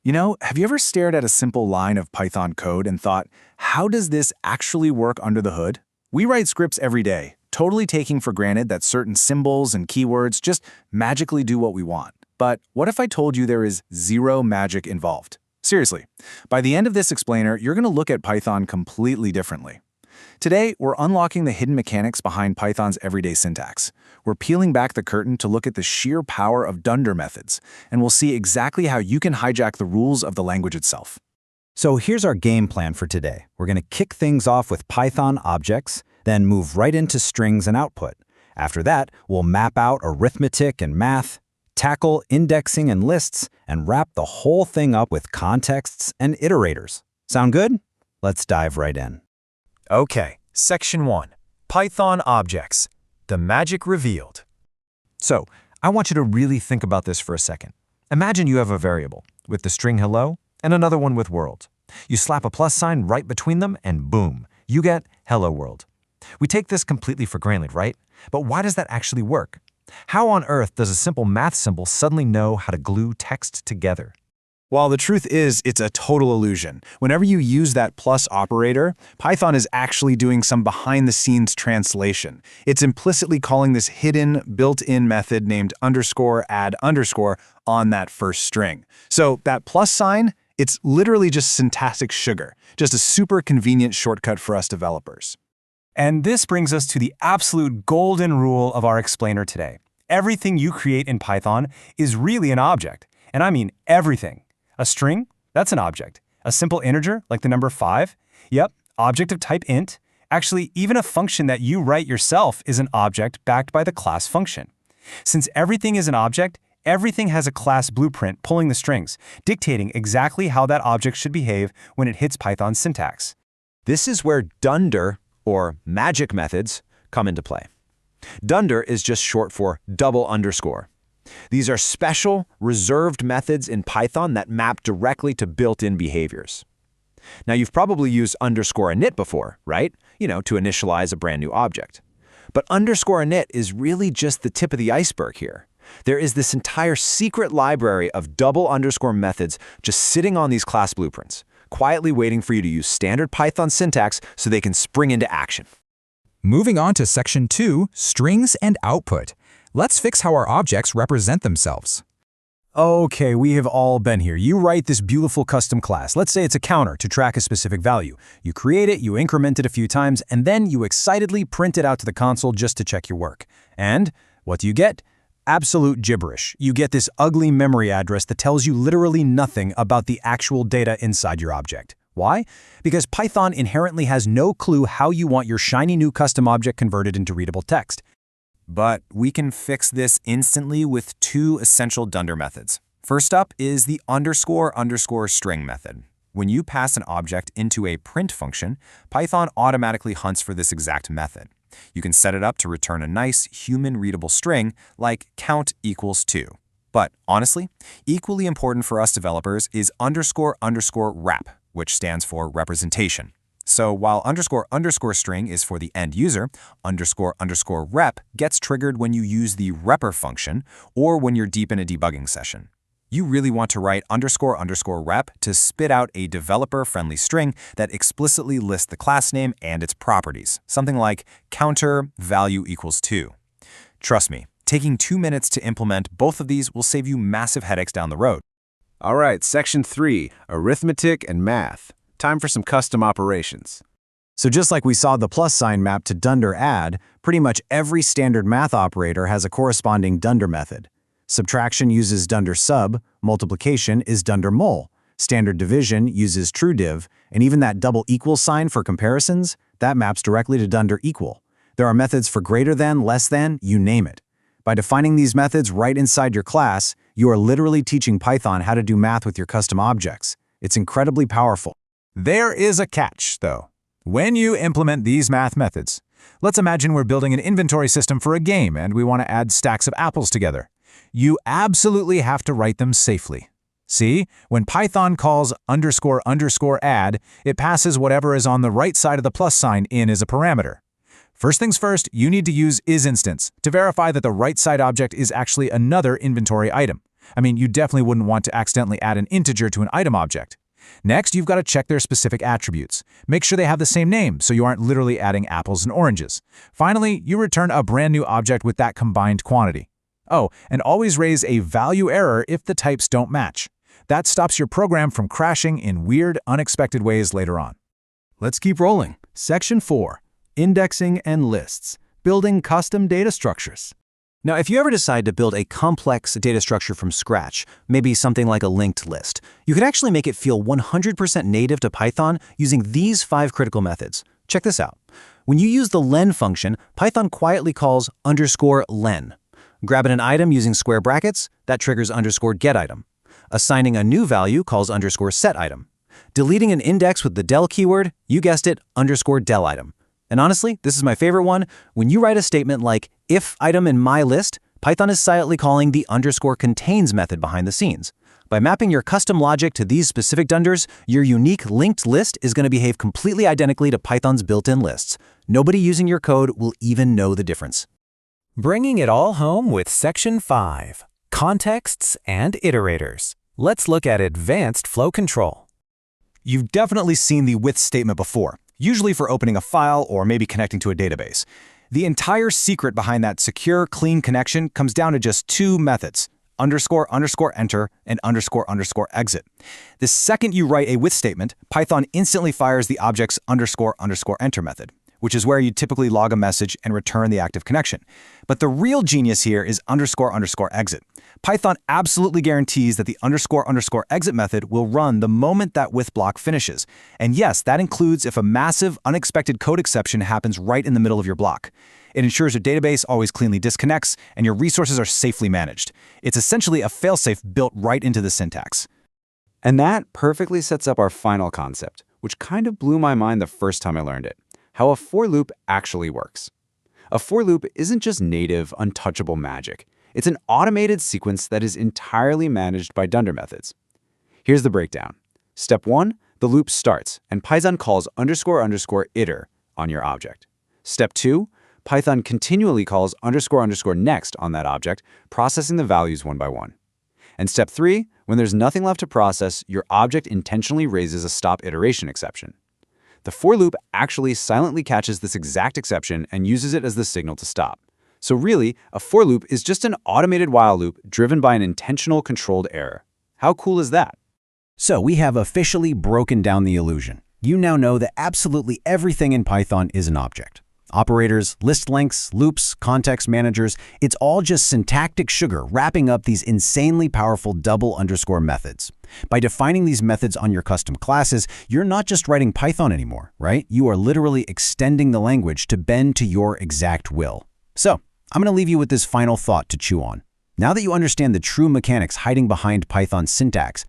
Have you ever stared at a simple line of Python code and thought, how does this actually work under the hood? We write scripts every day, totally taking for granted that certain symbols and keywords just magically do what we want. But what if I told you there is zero magic involved? Seriously, by the end of this explainer, you're going to look at Python completely differently. Today, we're unlocking the hidden mechanics behind Python's everyday syntax. We're peeling back the curtain to look at the sheer power of Dunder methods, and we'll see exactly how you can hijack the rules of the language itself. So here's our game plan for today. We're going to kick things off with Python objects, then move right into strings and output. After that, we'll map out arithmetic and math, tackle indexing and lists, and wrap the whole thing up with contexts and iterators. Sound good? Let's dive right in. Okay, Section 1. Python Objects. The Magic Revealed. So, I want you to really think about this for a second. Imagine you have a variable with the string hello and another one with world. You slap a plus sign right between them and boom, you get hello world. We take this completely for granted, right? But why does that actually work? How on earth does a simple math symbol suddenly know how to glue text together? Well, the truth is, it's a total illusion. Whenever you use that plus operator, Python is actually doing some behind-the-scenes translation. It's implicitly calling this hidden, built-in method named _add_ on that first string. So that plus sign, it's literally just syntactic sugar, just a super convenient shortcut for us developers. And this brings us to the absolute golden rule of our explainer today. Everything you create in Python is really an object, and I mean everything. A string? That's an object. A simple integer, like the number 5? Yep, object of type int. Actually, even a function that you write yourself is an object backed by the class function. Since everything is an object, everything has a class blueprint pulling the strings, dictating exactly how that object should behave when it hits Python's syntax. This is where Dunder, or magic methods, come into play. Dunder is just short for double underscore. These are special, reserved methods in Python that map directly to built-in behaviors. Now, you've probably used underscore init before, right? To initialize a brand new object. But underscore init is really just the tip of the iceberg here. There is this entire secret library of double underscore methods just sitting on these class blueprints, quietly waiting for you to use standard Python syntax so they can spring into action. Moving on to Section 2, Strings and Output. Let's fix how our objects represent themselves. Okay, we have all been here. You write this beautiful custom class. Let's say it's a counter to track a specific value. You create it, you increment it a few times, and then you excitedly print it out to the console just to check your work. And what do you get? Absolute gibberish. You get this ugly memory address that tells you literally nothing about the actual data inside your object. Why? Because Python inherently has no clue how you want your shiny new custom object converted into readable text. But we can fix this instantly with two essential Dunder methods. First up is the __ string method. When you pass an object into a print function, Python automatically hunts for this exact method. You can set it up to return a nice, human-readable string like count equals 2. But honestly, equally important for us developers is __ wrap, which stands for representation. So while __ string is for the end user, __ rep gets triggered when you use the repr function or when you're deep in a debugging session. You really want to write __ rep to spit out a developer-friendly string that explicitly lists the class name and its properties, something like counter value equals 2. Trust me, taking 2 minutes to implement both of these will save you massive headaches down the road. All right, Section 3, Arithmetic and Math. Time for some custom operations. So just like we saw the plus sign map to Dunder add, pretty much every standard math operator has a corresponding Dunder method. Subtraction uses Dunder sub, multiplication is Dunder mul, standard division uses trueDiv, and even that double equal sign for comparisons, that maps directly to Dunder equal. There are methods for greater than, less than, you name it. By defining these methods right inside your class, you are literally teaching Python how to do math with your custom objects. It's incredibly powerful. There is a catch, though. When you implement these math methods, let's imagine we're building an inventory system for a game and we want to add stacks of apples together. You have to write them safely. See, when Python calls __ add, it passes whatever is on the right side of the plus sign in as a parameter. First things first, you need to use isInstance to verify that the right side object is actually another inventory item. I mean, you definitely wouldn't want to accidentally add an integer to an item object. Next, you've got to check their specific attributes. Make sure they have the same name, so you aren't literally adding apples and oranges. Finally, you return a brand new object with that combined quantity. Oh, and always raise a value error if the types don't match. That stops your program from crashing in weird, unexpected ways later on. Let's keep rolling. Section 4. Indexing and lists. Building custom data structures. Now, if you ever decide to build a complex data structure from scratch, maybe something like a linked list, you can actually make it feel 100% native to Python using these 5 critical methods. Check this out. When you use the len function, Python quietly calls _len. Grabbing an item using square brackets, that triggers _getItem. Assigning a new value calls _setItem. Deleting an index with the del keyword, you guessed it, _delItem. And honestly, this is my favorite one. When you write a statement like if item in my list, Python is silently calling the _contains method behind the scenes. By mapping your custom logic to these specific dunders, your unique linked list is going to behave completely identically to Python's built-in lists. Nobody using your code will even know the difference. Bringing it all home with Section 5, Contexts and Iterators. Let's look at advanced flow control. You've definitely seen the with statement before, usually for opening a file or maybe connecting to a database. The entire secret behind that secure, clean connection comes down to just 2 methods, __enter and __exit. The second you write a with statement, Python instantly fires the object's __enter method, which is where you typically log a message and return the active connection. But the real genius here is __exit. Python absolutely guarantees that the __exit method will run the moment that with block finishes. And yes, that includes if a massive, unexpected code exception happens right in the middle of your block. It ensures your database always cleanly disconnects and your resources are safely managed. It's essentially a failsafe built right into the syntax. And that perfectly sets up our final concept, which kind of blew my mind the first time I learned it: how a for loop actually works. A for loop isn't just native, untouchable magic. It's an automated sequence that is entirely managed by Dunder methods. Here's the breakdown. Step 1, the loop starts, and Python calls __iter on your object. Step 2, Python continually calls __next on that object, processing the values one by one. And step 3, when there's nothing left to process, your object intentionally raises a stop iteration exception. The for loop actually silently catches this exact exception and uses it as the signal to stop. So really, a for loop is just an automated while loop driven by an intentional controlled error. How cool is that? So we have officially broken down the illusion. You now know that absolutely everything in Python is an object. Operators, list lengths, loops, context managers, it's all just syntactic sugar wrapping up these insanely powerful double underscore methods. By defining these methods on your custom classes, you're not just writing Python anymore, right? You are literally extending the language to bend to your exact will. So, I'm going to leave you with this final thought to chew on. Now that you understand the true mechanics hiding behind Python's syntax,